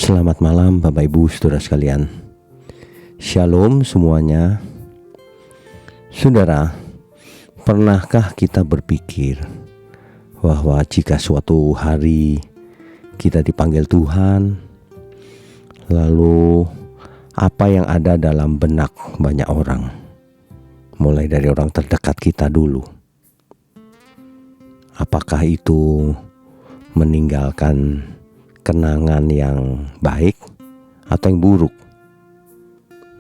Selamat malam Bapak Ibu Saudara sekalian. Shalom semuanya. Saudara, pernahkah kita berpikir bahwa jika suatu hari kita dipanggil Tuhan, lalu apa yang ada dalam benak banyak orang, mulai dari orang terdekat kita dulu, apakah itu meninggalkan kenangan yang baik atau yang buruk?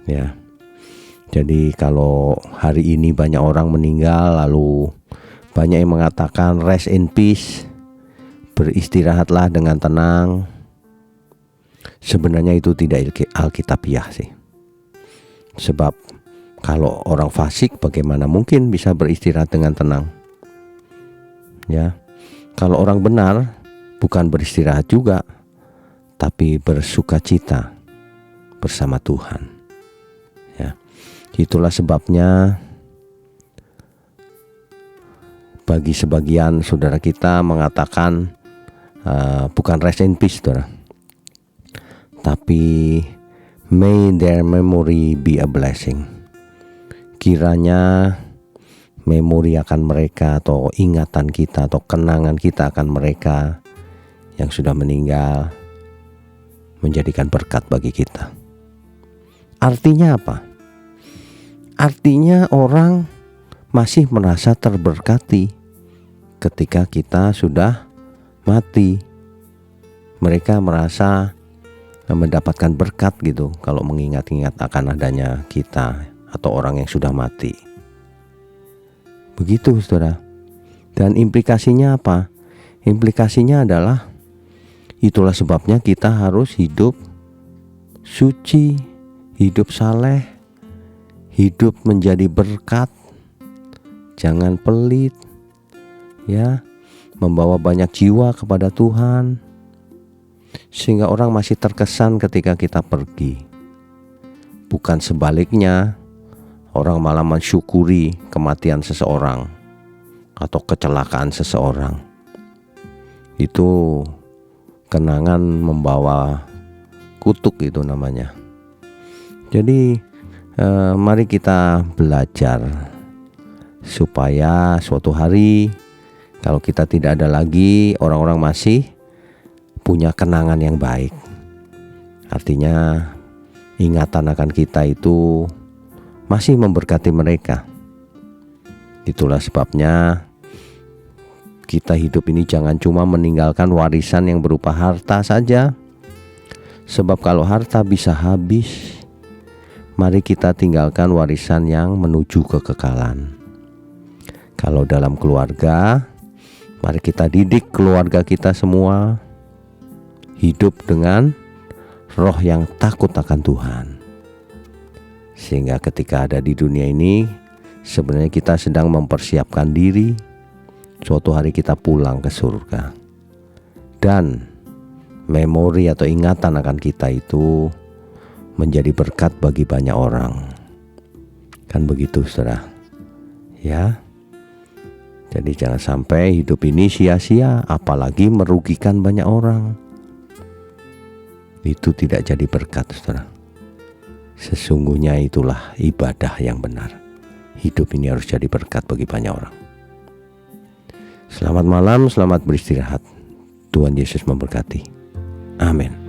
Ya. Jadi kalau hari ini banyak orang meninggal, lalu banyak yang mengatakan rest in peace, beristirahatlah dengan tenang. Sebenarnya itu tidak alkitabiah sih. Sebab kalau orang fasik bagaimana mungkin bisa beristirahat dengan tenang? Ya. Kalau orang benar bukan beristirahat juga, tapi bersukacita bersama Tuhan. Ya, itulah sebabnya bagi sebagian saudara kita mengatakan bukan rest in peace, saudara, tapi may their memory be a blessing. Kiranya memori akan mereka, atau ingatan kita, atau kenangan kita akan mereka yang sudah meninggal menjadikan berkat bagi kita. Artinya apa? Artinya orang masih merasa terberkati ketika kita sudah mati. Mereka merasa mendapatkan berkat gitu kalau mengingat-ingat akan adanya kita atau orang yang sudah mati. Begitu, saudara. Dan implikasinya apa? Implikasinya adalah itulah sebabnya kita harus hidup suci, hidup saleh, hidup menjadi berkat, jangan pelit, ya, membawa banyak jiwa kepada Tuhan, sehingga orang masih terkesan ketika kita pergi. Bukan sebaliknya, orang malah mensyukuri kematian seseorang atau kecelakaan seseorang. Itu kenangan membawa kutuk, itu namanya. Jadi mari kita belajar supaya suatu hari kalau kita tidak ada lagi, orang-orang masih punya kenangan yang baik. Artinya ingatan akan kita itu masih memberkati mereka. Itulah sebabnya kita hidup ini jangan cuma meninggalkan warisan yang berupa harta saja. Sebab kalau harta bisa habis, mari kita tinggalkan warisan yang menuju kekekalan. Kalau dalam keluarga, mari kita didik keluarga kita semua hidup dengan roh yang takut akan Tuhan. Sehingga ketika ada di dunia ini, sebenarnya kita sedang mempersiapkan diri suatu hari kita pulang ke surga. Dan memori atau ingatan akan kita itu menjadi berkat bagi banyak orang. Kan begitu, saudara? Ya. Jadi jangan sampai hidup ini sia-sia, apalagi merugikan banyak orang. Itu tidak jadi berkat, saudara. Sesungguhnya itulah ibadah yang benar. Hidup ini harus jadi berkat bagi banyak orang. Selamat malam, selamat beristirahat. Tuhan Yesus memberkati. Amin.